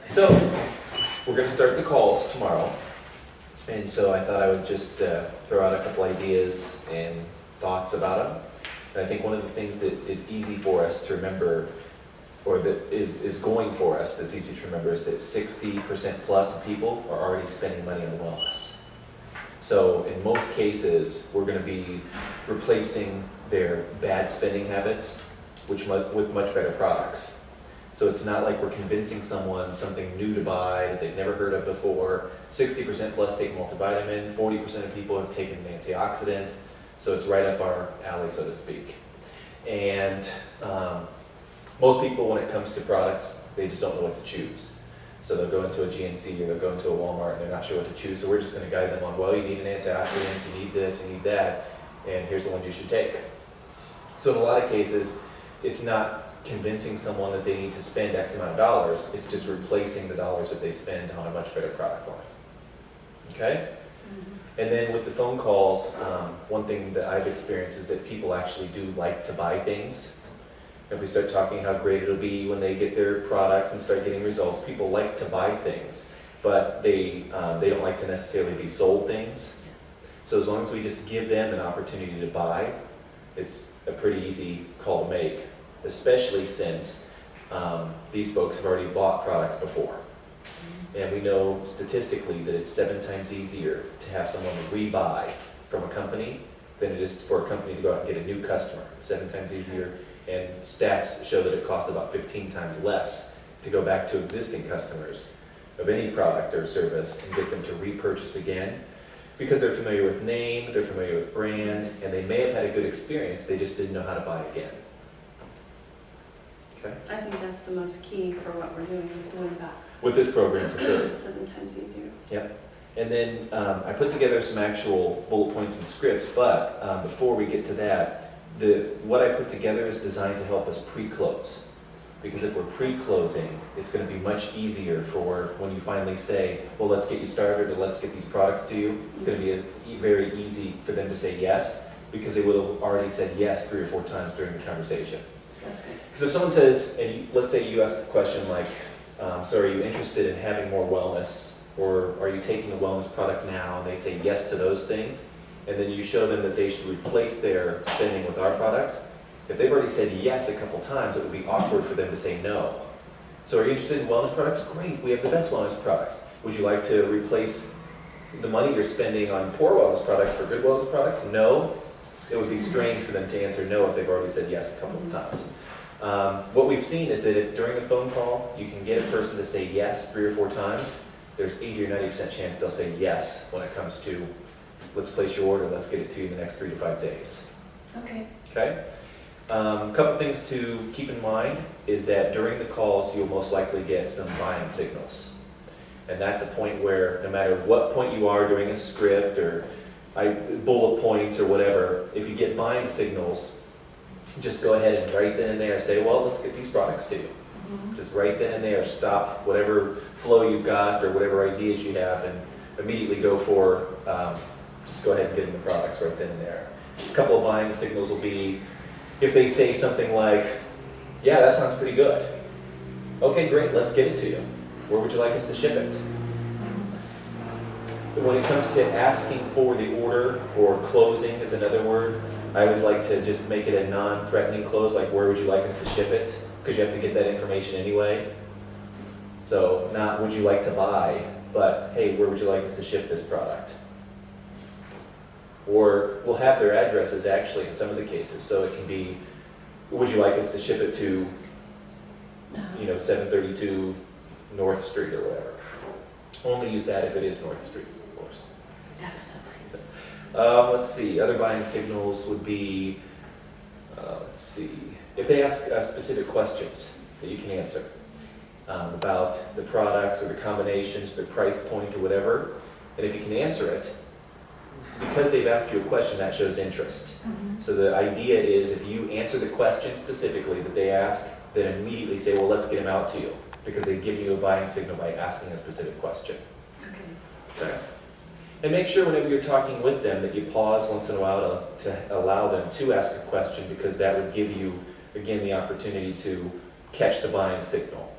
So, we're going to start the calls tomorrow, and so I thought I would just throw out a couple ideas and thoughts about them. And I think one of the things that is easy for us to remember, or that is going for us, that's easy to remember, is that 60% plus of people are already spending money on wellness. So in most cases, we're going to be replacing their bad spending habits with much better products. So it's not like we're convincing someone something new to buy that they've never heard of before. 60% plus take multivitamin, 40% of people have taken an antioxidant, so it's right up our alley, so to speak. And most people, when it comes to products, they just don't know what to choose. So they'll go into a GNC or they'll go into a Walmart and they're not sure what to choose, so we're just going to guide them on, well, you need an antioxidant, you need this, you need that, and here's the ones you should take. So in a lot of cases, it's not convincing someone that they need to spend X amount of dollars, it's just replacing the dollars that they spend on a much better product line. Okay? Mm-hmm. And then with the phone calls, one thing that I've experienced is that people actually do like to buy things. If we start talking how great it'll be when they get their products and start getting results, people like to buy things, but they don't like to necessarily be sold things. So as long as we just give them an opportunity to buy, it's a pretty easy call to make, especially since these folks have already bought products before. And we know statistically that it's 7 times easier to have someone rebuy from a company than it is for a company to go out and get a new customer. 7 times easier, and stats show that it costs about 15 times less to go back to existing customers of any product or service and get them to repurchase again, because they're familiar with name, they're familiar with brand, and they may have had a good experience, they just didn't know how to buy again. Okay? I think that's the most key for what we're doing with doing that. With this program, for sure. 7 times easier. Yep. And then I put together some actual bullet points and scripts, but before we get to that, what I put together is designed to help us pre-close. Because if we're pre-closing, it's going to be much easier for when you finally say, well, let's get you started, or let's get these products to you. It's going to be very easy for them to say yes, because they would have already said yes 3 or 4 times during the conversation. That's good. Because if someone says, and let's say you ask a question like, so are you interested in having more wellness, or are you taking a wellness product now, and they say yes to those things, and then you show them that they should replace their spending with our products, if they've already said yes a couple times, it would be awkward for them to say no. So are you interested in wellness products? Great, we have the best wellness products. Would you like to replace the money you're spending on poor wellness products for good wellness products? No. It would be strange for them to answer no if they've already said yes a couple of times. What we've seen is that if during a phone call you can get a person to say yes 3 or 4 times, there's 80 or 90% chance they'll say yes when it comes to let's place your order, let's get it to you in the next 3 to 5 days. Okay. Okay? A couple things to keep in mind is that during the calls you'll most likely get some buying signals. And that's a point where no matter what point you are during a script or bullet points or whatever, if you get buying signals, just go ahead and right then and there say, well, let's get these products to you. Mm-hmm. Just right then and there, stop whatever flow you've got or whatever ideas you have and immediately go for, just go ahead and get them the products right then and there. A couple of buying signals will be, if they say something like, yeah, that sounds pretty good. Okay, great, let's get it to you. Where would you like us to ship it? When it comes to asking for the order, or closing is another word, I always like to just make it a non-threatening close, like where would you like us to ship it? Because you have to get that information anyway. So not would you like to buy, but hey, where would you like us to ship this product? Or we'll have their addresses actually in some of the cases, so it can be, would you like us to ship it to, 732 North Street or whatever. Only use that if it is North Street, of course. Definitely. Let's see, other buying signals would be, if they ask specific questions that you can answer about the products or the combinations, the price point or whatever, and if you can answer it, because they've asked you a question, that shows interest. Mm-hmm. So the idea is if you answer the question specifically that they ask, then immediately say, well, let's get them out to you, because they give you a buying signal by asking a specific question. Okay. And make sure whenever you're talking with them that you pause once in a while to allow them to ask a question, because that would give you, again, the opportunity to catch the buying signal.